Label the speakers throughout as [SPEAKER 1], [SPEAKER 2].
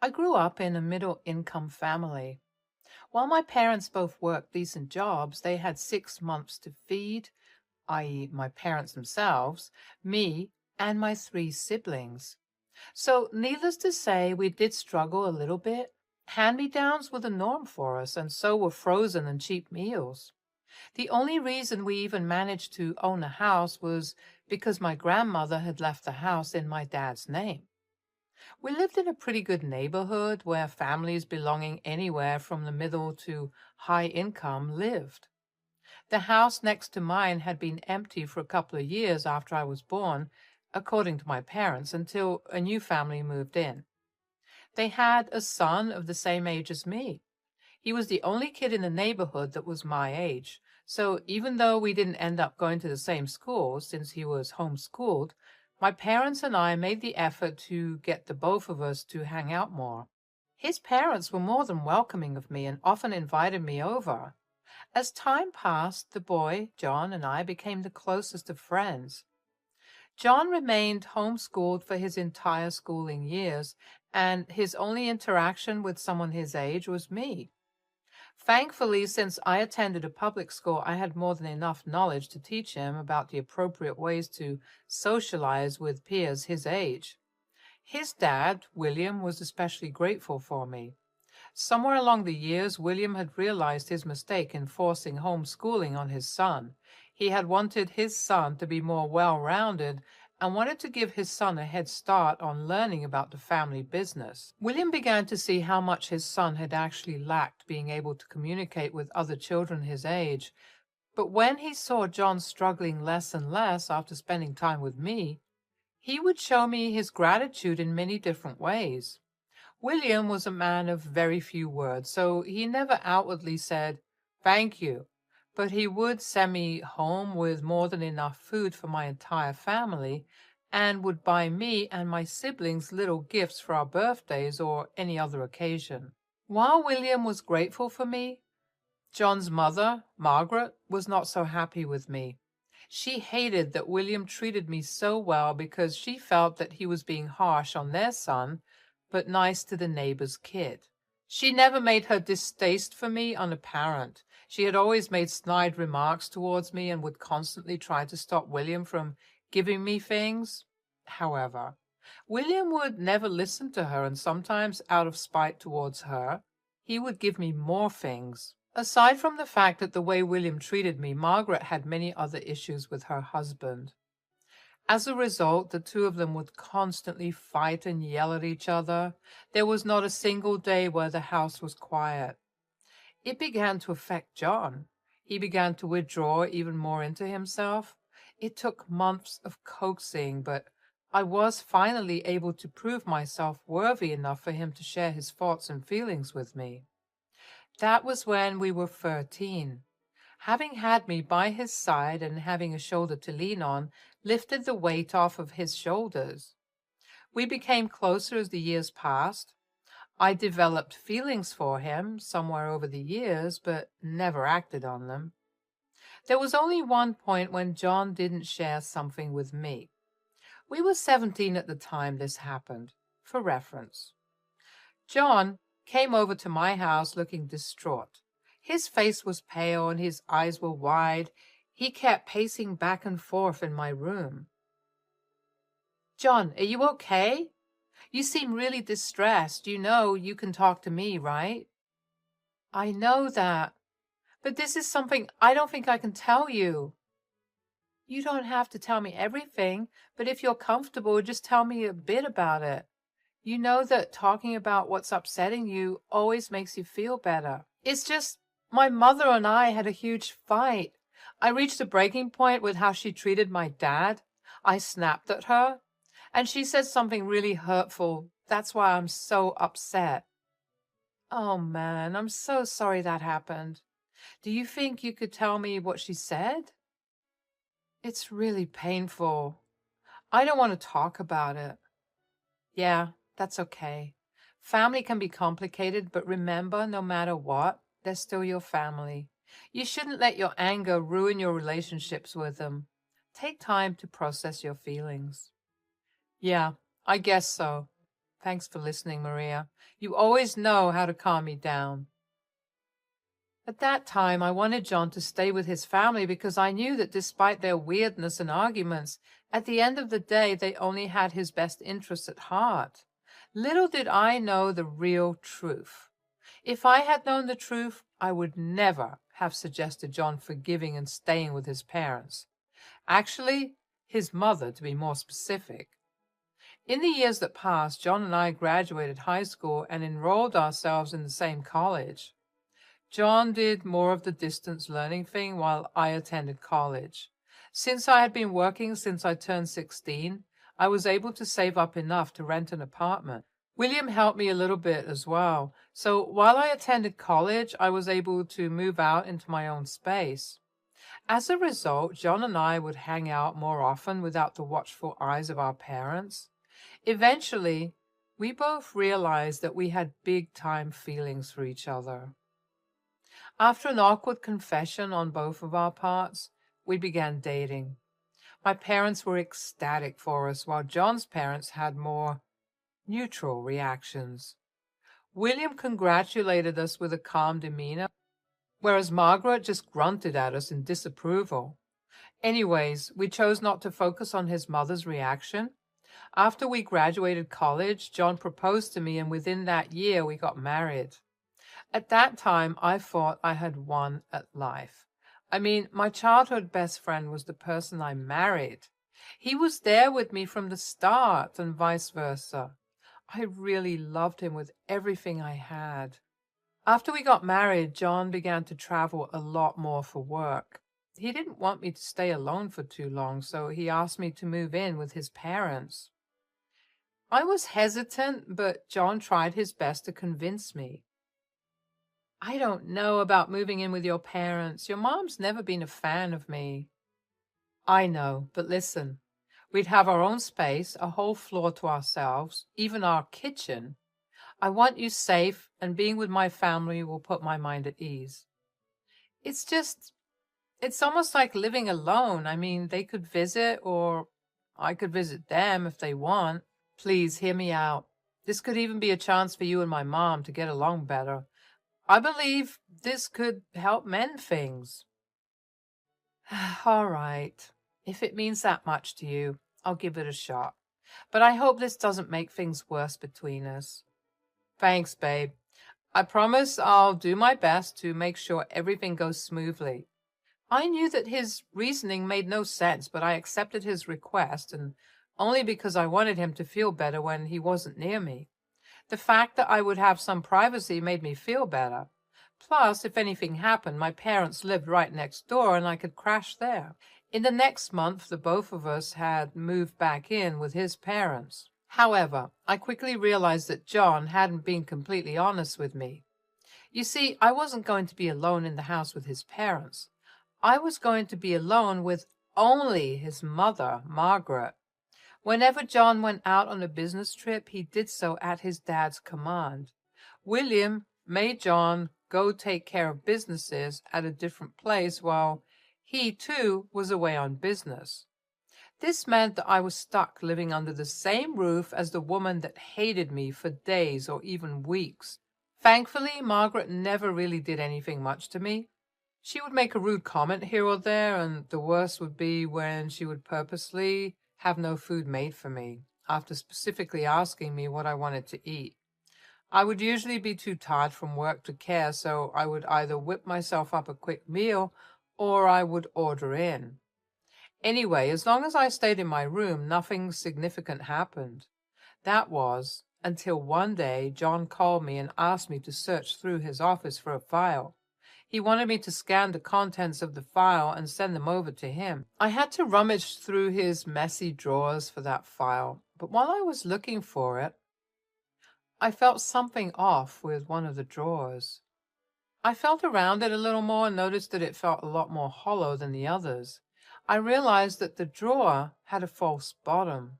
[SPEAKER 1] I grew up in a middle-income family. While my parents both worked decent jobs, they had 6 months to feed, i.e., my parents themselves, me, and my three siblings. So, needless to say, we did struggle a little bit. Hand-me-downs were the norm for us, and so were frozen and cheap meals. The only reason we even managed to own a house was because my grandmother had left the house in my dad's name. We lived in a pretty good neighborhood where families belonging anywhere from the middle to high income lived. The house next to mine had been empty for a couple of years after I was born, according to my parents, until a new family moved in. They had a son of the same age as me. He was the only kid in the neighborhood that was my age, so even though we didn't end up going to the same school since he was homeschooled, my parents and I made the effort to get the both of us to hang out more. His parents were more than welcoming of me and often invited me over. As time passed, the boy, John, and I became the closest of friends. John remained homeschooled for his entire schooling years, and his only interaction with someone his age was me. Thankfully, since I attended a public school, I had more than enough knowledge to teach him about the appropriate ways to socialize with peers his age. His dad, William, was especially grateful for me. Somewhere along the years, William had realized his mistake in forcing homeschooling on his son. He had wanted his son to be more well-rounded and wanted to give his son a head start on learning about the family business. William began to see how much his son had actually lacked being able to communicate with other children his age. But when he saw John struggling less and less after spending time with me, he would show me his gratitude in many different ways. William was a man of very few words, so he never outwardly said, "Thank you," but he would send me home with more than enough food for my entire family and would buy me and my siblings little gifts for our birthdays or any other occasion. While William was grateful for me, John's mother, Margaret, was not so happy with me. She hated that William treated me so well because she felt that he was being harsh on their son, but nice to the neighbor's kid. She never made her distaste for me unapparent. She had always made snide remarks towards me and would constantly try to stop William from giving me things. However, William would never listen to her, and sometimes, out of spite towards her, he would give me more things. Aside from the fact that the way William treated me, Margaret had many other issues with her husband. As a result, the two of them would constantly fight and yell at each other. There was not a single day where the house was quiet. It began to affect John. He began to withdraw even more into himself. It took months of coaxing, but I was finally able to prove myself worthy enough for him to share his thoughts and feelings with me. That was when we were 13. Having had me by his side and having a shoulder to lean on lifted the weight off of his shoulders. We became closer as the years passed. I developed feelings for him somewhere over the years, but never acted on them. There was only one point when John didn't share something with me. We were 17 at the time this happened. For reference, John came over to my house looking distraught. His face was pale and his eyes were wide. He kept pacing back and forth in my room. "John, are you okay? You seem really distressed. You know you can talk to me, right?" "I know that, but this is something I don't think I can tell you." "You don't have to tell me everything, but if you're comfortable, just tell me a bit about it. You know that talking about what's upsetting you always makes you feel better. It's just my mother and I had a huge fight. I reached a breaking point with how she treated my dad. I snapped at her, and she said something really hurtful. That's why I'm so upset." "Oh, man, I'm so sorry that happened. Do you think you could tell me what she said?" "It's really painful. I don't want to talk about it." "Yeah, that's okay. Family can be complicated, but remember, no matter what, they're still your family. You shouldn't let your anger ruin your relationships with them. Take time to process your feelings." "Yeah, I guess so. Thanks for listening, Maria. You always know how to calm me down. At that time, I wanted John to stay with his family because I knew that despite their weirdness and arguments, at the end of the day, they only had his best interests at heart. Little did I know the real truth. If I had known the truth, I would never have suggested John forgiving and staying with his parents. Actually, his mother, to be more specific. In the years that passed, John and I graduated high school and enrolled ourselves in the same college. John did more of the distance learning thing while I attended college. Since I had been working since I turned 16, I was able to save up enough to rent an apartment. William helped me a little bit as well. So while I attended college, I was able to move out into my own space. As a result, John and I would hang out more often without the watchful eyes of our parents. Eventually, we both realized that we had big-time feelings for each other. After an awkward confession on both of our parts, we began dating. My parents were ecstatic for us, while John's parents had more neutral reactions. William congratulated us with a calm demeanor, whereas Margaret just grunted at us in disapproval. Anyways, we chose not to focus on his mother's reaction. After we graduated college, John proposed to me, and within that year, we got married. At that time, I thought I had won at life. I mean, my childhood best friend was the person I married. He was there with me from the start and vice versa. I really loved him with everything I had. After we got married, John began to travel a lot more for work. He didn't want me to stay alone for too long, so he asked me to move in with his parents. I was hesitant, but John tried his best to convince me. I don't know about moving in with your parents. Your mom's never been a fan of me. I know, but listen. We'd have our own space, a whole floor to ourselves, even our kitchen. I want you safe, and being with my family will put my mind at ease. It's almost like living alone. I mean, they could visit, or I could visit them if they want. Please hear me out. This could even be a chance for you and my mom to get along better. I believe this could help mend things. All right. If it means that much to you, I'll give it a shot. But I hope this doesn't make things worse between us. Thanks, babe. I promise I'll do my best to make sure everything goes smoothly. I knew that his reasoning made no sense, but I accepted his request, and only because I wanted him to feel better when he wasn't near me. The fact that I would have some privacy made me feel better. Plus, if anything happened, my parents lived right next door and I could crash there. In the next month, the both of us had moved back in with his parents. However, I quickly realized that John hadn't been completely honest with me. You see, I wasn't going to be alone in the house with his parents. I was going to be alone with only his mother, Margaret. Whenever John went out on a business trip, he did so at his dad's command. William made John go take care of businesses at a different place while he, too, was away on business. This meant that I was stuck living under the same roof as the woman that hated me for days or even weeks. Thankfully, Margaret never really did anything much to me. She would make a rude comment here or there, and the worst would be when she would purposely have no food made for me, after specifically asking me what I wanted to eat. I would usually be too tired from work to care, so I would either whip myself up a quick meal or I would order in. Anyway, as long as I stayed in my room, nothing significant happened. That was until one day John called me and asked me to search through his office for a file. He wanted me to scan the contents of the file and send them over to him. I had to rummage through his messy drawers for that file, but while I was looking for it, I felt something off with one of the drawers. I felt around it a little more and noticed that it felt a lot more hollow than the others. I realized that the drawer had a false bottom.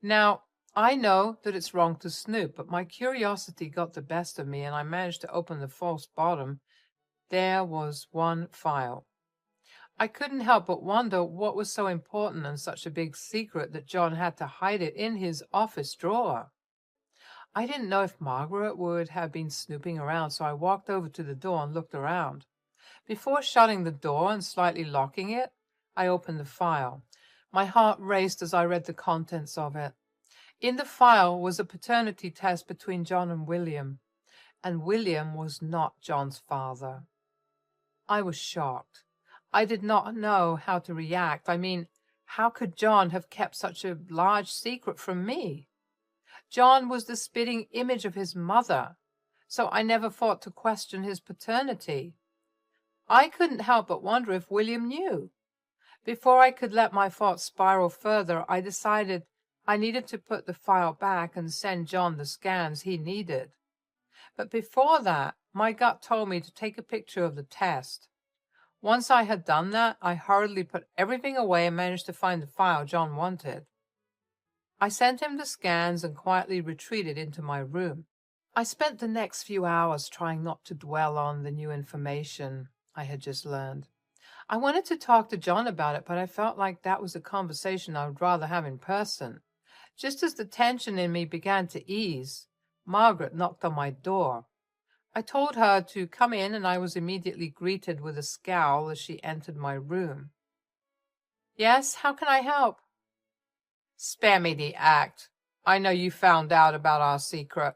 [SPEAKER 1] Now, I know that it's wrong to snoop, but my curiosity got the best of me and I managed to open the false bottom. There was one file. I couldn't help but wonder what was so important and such a big secret that John had to hide it in his office drawer. I didn't know if Margaret would have been snooping around, so I walked over to the door and looked around. Before shutting the door and slightly locking it, I opened the file. My heart raced as I read the contents of it. In the file was a paternity test between John and William was not John's father. I was shocked. I did not know how to react. I mean, how could John have kept such a large secret from me? John was the spitting image of his mother, so I never thought to question his paternity. I couldn't help but wonder if William knew. Before I could let my thoughts spiral further, I decided I needed to put the file back and send John the scans he needed. But before that, my gut told me to take a picture of the test. Once I had done that, I hurriedly put everything away and managed to find the file John wanted. I sent him the scans and quietly retreated into my room. I spent the next few hours trying not to dwell on the new information I had just learned. I wanted to talk to John about it, but I felt like that was a conversation I would rather have in person. Just as the tension in me began to ease, Margaret knocked on my door. I told her to come in, and I was immediately greeted with a scowl as she entered my room. "Yes, how can I help?" "Spare me the act. I know you found out about our secret."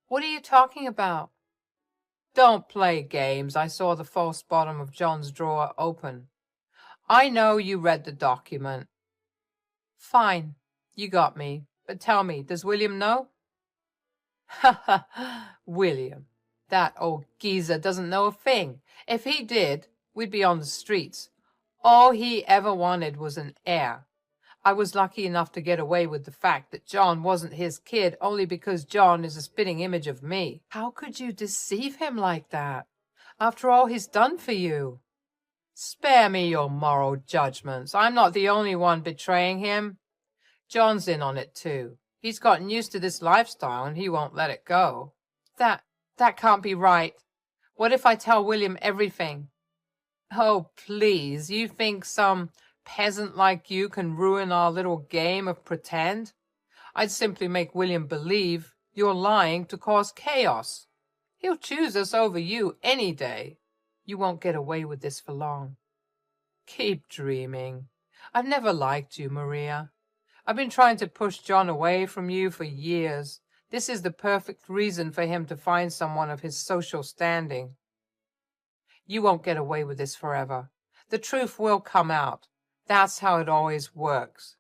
[SPEAKER 1] "What are you talking about?" "Don't play games." I saw the false bottom of John's drawer open. "I know you read the document." "Fine, you got me. But tell me, does William know?" "Ha ha, William. That old geezer doesn't know a thing. If he did, we'd be on the streets. All he ever wanted was an heir. I was lucky enough to get away with the fact that John wasn't his kid only because John is a spitting image of me." "How could you deceive him like that, after all he's done for you?" "Spare me your moral judgments. I'm not the only one betraying him. John's in on it too. He's gotten used to this lifestyle and he won't let it go." That can't be right. What if I tell William everything?" "Oh, please, you think some peasant like you can ruin our little game of pretend? I'd simply make William believe you're lying to cause chaos. He'll choose us over you any day. You won't get away with this for long." "Keep dreaming. I've never liked you, Maria. I've been trying to push John away from you for years. This is the perfect reason for him to find someone of his social standing. You won't get away with this forever. The truth will come out. That's how it always works."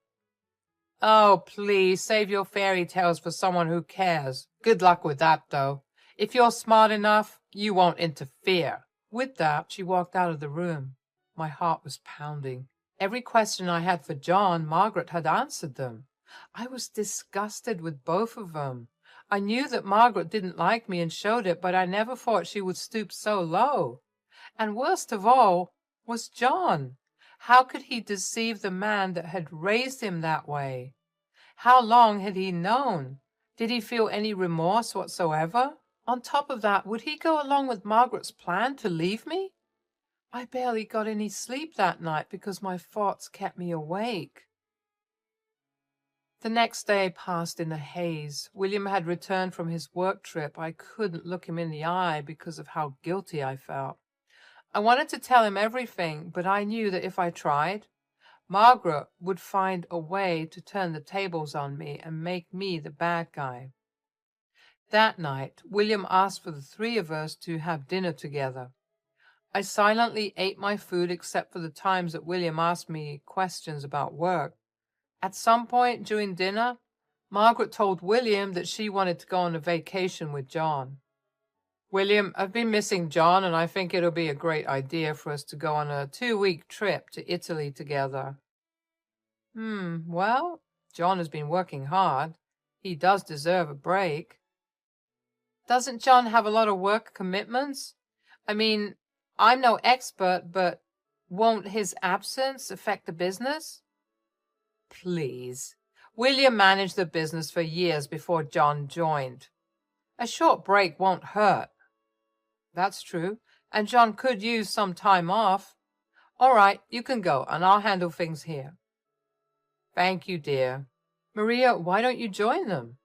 [SPEAKER 1] "Oh, please, save your fairy tales for someone who cares. Good luck with that, though. If you're smart enough, you won't interfere." With that, she walked out of the room. My heart was pounding. Every question I had for John, Margaret had answered them. I was disgusted with both of them. I knew that Margaret didn't like me and showed it, but I never thought she would stoop so low. And worst of all was John. How could he deceive the man that had raised him that way? How long had he known? Did he feel any remorse whatsoever? On top of that, would he go along with Margaret's plan to leave me? I barely got any sleep that night because my thoughts kept me awake. The next day passed in a haze. William had returned from his work trip. I couldn't look him in the eye because of how guilty I felt. I wanted to tell him everything, but I knew that if I tried, Margaret would find a way to turn the tables on me and make me the bad guy. That night, William asked for the three of us to have dinner together. I silently ate my food except for the times that William asked me questions about work. At some point during dinner, Margaret told William that she wanted to go on a vacation with John. "William, I've been missing John, and I think it'll be a great idea for us to go on a 2-week trip to Italy together." Well, John has been working hard. He does deserve a break." "Doesn't John have a lot of work commitments? I mean, I'm no expert, but won't his absence affect the business?" "Please. William managed the business for years before John joined. A short break won't hurt." "That's true, and John could use some time off. All right, you can go, and I'll handle things here." "Thank you, dear." "Maria, why don't you join them?"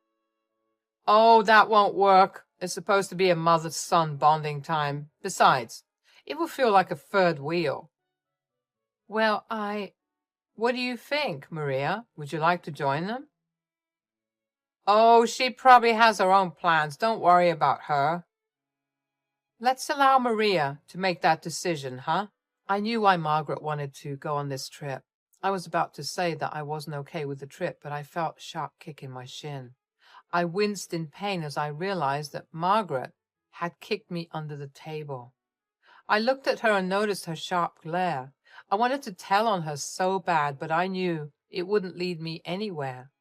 [SPEAKER 1] Oh, that won't work. It's supposed to be a mother-son bonding time. Besides, it will feel like a third wheel. Well, what do you think, Maria? Would you like to join them? Oh, she probably has her own plans. Don't worry about her. Let's allow Maria to make that decision, huh? I knew why Margaret wanted to go on this trip. I was about to say that I wasn't okay with the trip, but I felt a sharp kick in my shin. I winced in pain as I realized that Margaret had kicked me under the table. I looked at her and noticed her sharp glare. I wanted to tell on her so bad, but I knew it wouldn't lead me anywhere.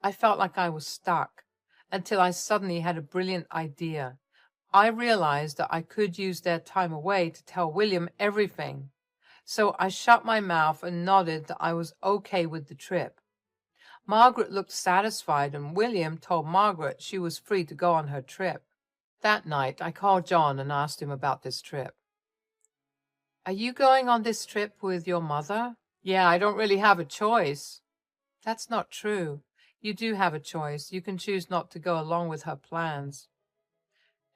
[SPEAKER 1] I felt like I was stuck until I suddenly had a brilliant idea. I realized that I could use their time away to tell William everything. So I shut my mouth and nodded that I was okay with the trip. Margaret looked satisfied, and William told Margaret she was free to go on her trip. That night, I called John and asked him about this trip. Are you going on this trip with your mother? Yeah, I don't really have a choice. That's not true. You do have a choice. You can choose not to go along with her plans.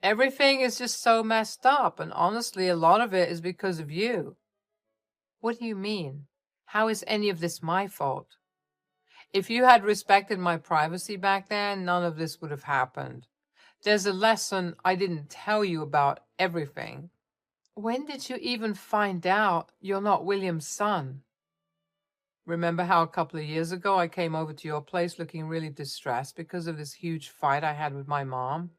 [SPEAKER 1] Everything is just so messed up, and honestly, a lot of it is because of you. What do you mean? How is any of this my fault? If you had respected my privacy back then, none of this would have happened. There's a lesson I didn't tell you about everything. When did you even find out you're not William's son? Remember how a couple of years ago I came over to your place looking really distressed because of this huge fight I had with my mom?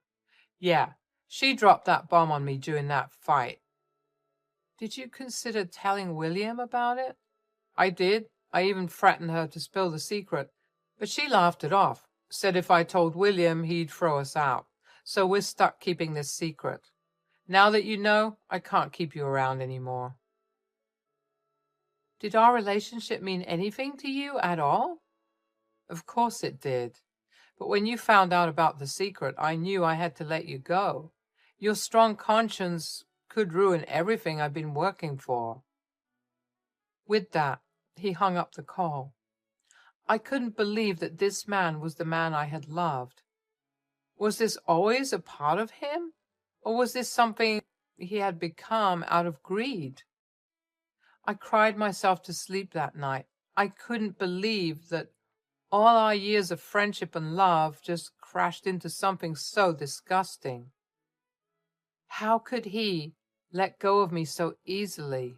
[SPEAKER 1] Yeah, she dropped that bomb on me during that fight. Did you consider telling William about it? I did. I even threatened her to spill the secret, but she laughed it off, said if I told William, he'd throw us out. So we're stuck keeping this secret. Now that you know, I can't keep you around anymore. Did our relationship mean anything to you at all? Of course it did. But when you found out about the secret, I knew I had to let you go. Your strong conscience could ruin everything I've been working for. With that, he hung up the call. I couldn't believe that this man was the man I had loved. Was this always a part of him? Or was this something he had become out of greed? I cried myself to sleep that night. I couldn't believe that all our years of friendship and love just crashed into something so disgusting. How could he let go of me so easily?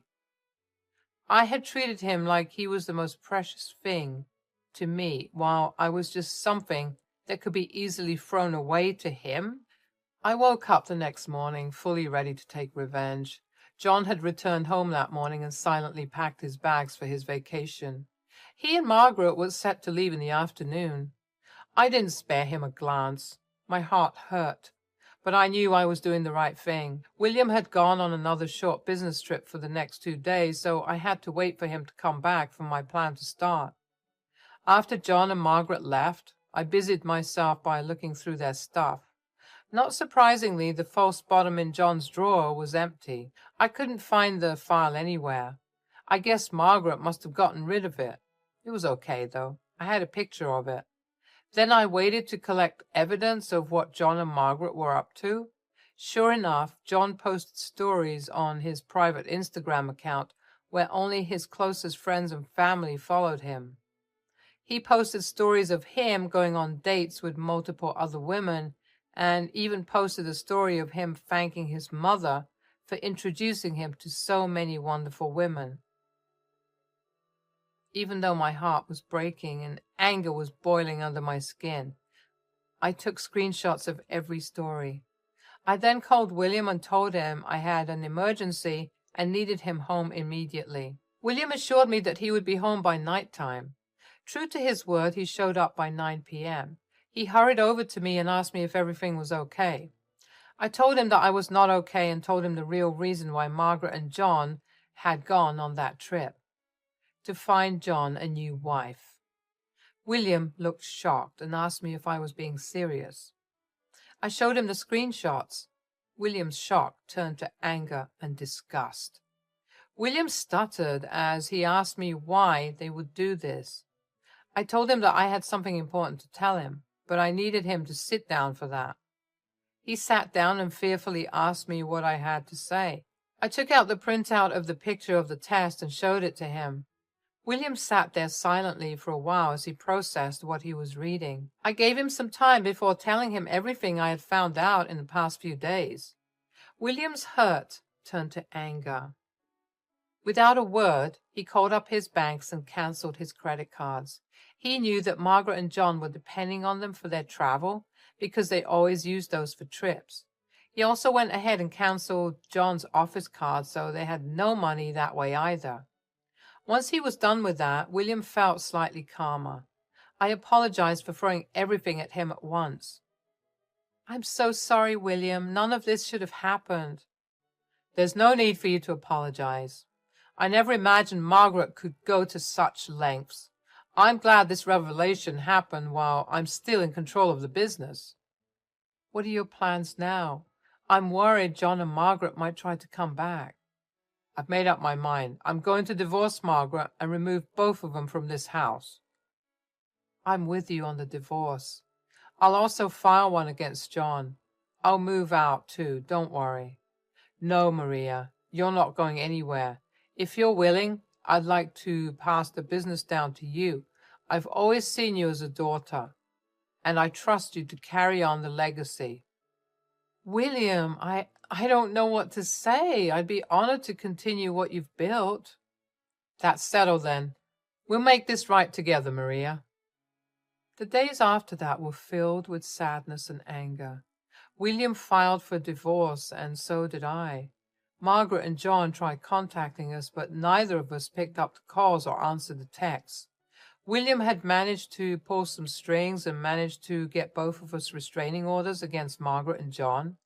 [SPEAKER 1] I had treated him like he was the most precious thing to me, while I was just something that could be easily thrown away to him. I woke up the next morning, fully ready to take revenge. John had returned home that morning and silently packed his bags for his vacation. He and Margaret were set to leave in the afternoon. I didn't spare him a glance. My heart hurt, but I knew I was doing the right thing. William had gone on another short business trip for the next 2 days, so I had to wait for him to come back for my plan to start. After John and Margaret left, I busied myself by looking through their stuff. Not surprisingly, the false bottom in John's drawer was empty. I couldn't find the file anywhere. I guess Margaret must have gotten rid of it. It was okay, though. I had a picture of it. Then I waited to collect evidence of what John and Margaret were up to. Sure enough, John posted stories on his private Instagram account where only his closest friends and family followed him. He posted stories of him going on dates with multiple other women, and even posted a story of him thanking his mother for introducing him to so many wonderful women. Even though my heart was breaking and anger was boiling under my skin, I took screenshots of every story. I then called William and told him I had an emergency and needed him home immediately. William assured me that he would be home by nighttime. True to his word, he showed up by 9 p.m. He hurried over to me and asked me if everything was okay. I told him that I was not okay and told him the real reason why Margaret and John had gone on that trip: to find John a new wife. William looked shocked and asked me if I was being serious. I showed him the screenshots. William's shock turned to anger and disgust. William stuttered as he asked me why they would do this. I told him that I had something important to tell him. but I needed him to sit down for that. He sat down and fearfully asked me what I had to say. I took out the printout of the picture of the test and showed it to him. William sat there silently for a while as he processed what he was reading. I gave him some time before telling him everything I had found out in the past few days. William's hurt turned to anger. Without a word, he called up his banks and cancelled his credit cards. He knew that Margaret and John were depending on them for their travel because they always used those for trips. He also went ahead and cancelled John's office card, so they had no money that way either. Once he was done with that, William felt slightly calmer. I apologized for throwing everything at him at once. "I'm so sorry, William. None of this should have happened." "There's no need for you to apologize. I never imagined Margaret could go to such lengths. I'm glad this revelation happened while I'm still in control of the business." "What are your plans now? I'm worried John and Margaret might try to come back." "I've made up my mind. I'm going to divorce Margaret and remove both of them from this house." "I'm with you on the divorce. I'll also file one against John. I'll move out too, don't worry." "No, Maria, you're not going anywhere. If you're willing, I'd like to pass the business down to you. I've always seen you as a daughter, and I trust you to carry on the legacy." "William, I don't know what to say. I'd be honored to continue what you've built." "That's settled then. We'll make this right together, Maria." The days after that were filled with sadness and anger. William filed for divorce, and so did I. Margaret and John tried contacting us, but neither of us picked up the calls or answered the texts. William had managed to pull some strings and managed to get both of us restraining orders against Margaret and John.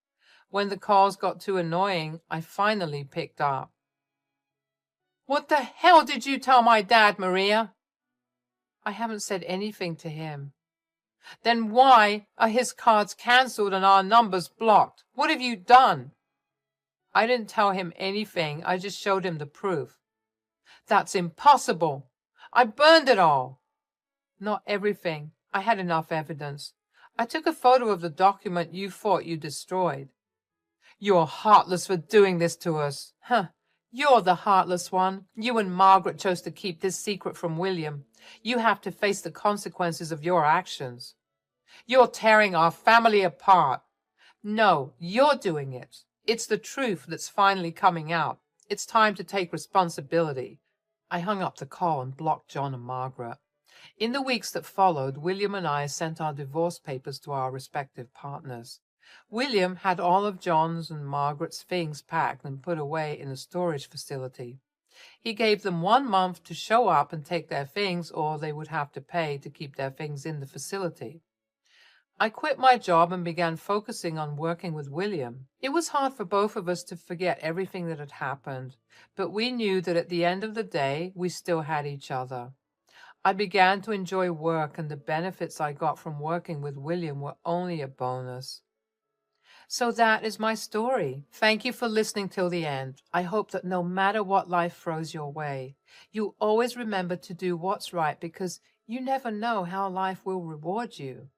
[SPEAKER 1] When the calls got too annoying, I finally picked up. "What the hell did you tell my dad, Maria?" "I haven't said anything to him." "Then why are his cards cancelled and our numbers blocked? What have you done?" "I didn't tell him anything. I just showed him the proof." "That's impossible. I burned it all." "Not everything. I had enough evidence. I took a photo of the document you thought you destroyed." "You're heartless for doing this to us." "Huh. You're the heartless one. You and Margaret chose to keep this secret from William. You have to face the consequences of your actions." "You're tearing our family apart." "No, you're doing it. It's the truth that's finally coming out. It's time to take responsibility." I hung up the call and blocked John and Margaret. In the weeks that followed, William and I sent our divorce papers to our respective partners. William had all of John's and Margaret's things packed and put away in a storage facility. He gave them 1 month to show up and take their things, or they would have to pay to keep their things in the facility. I quit my job and began focusing on working with William. It was hard for both of us to forget everything that had happened, but we knew that at the end of the day, we still had each other. I began to enjoy work, and the benefits I got from working with William were only a bonus. So that is my story. Thank you for listening till the end. I hope that no matter what life throws your way, you always remember to do what's right, because you never know how life will reward you.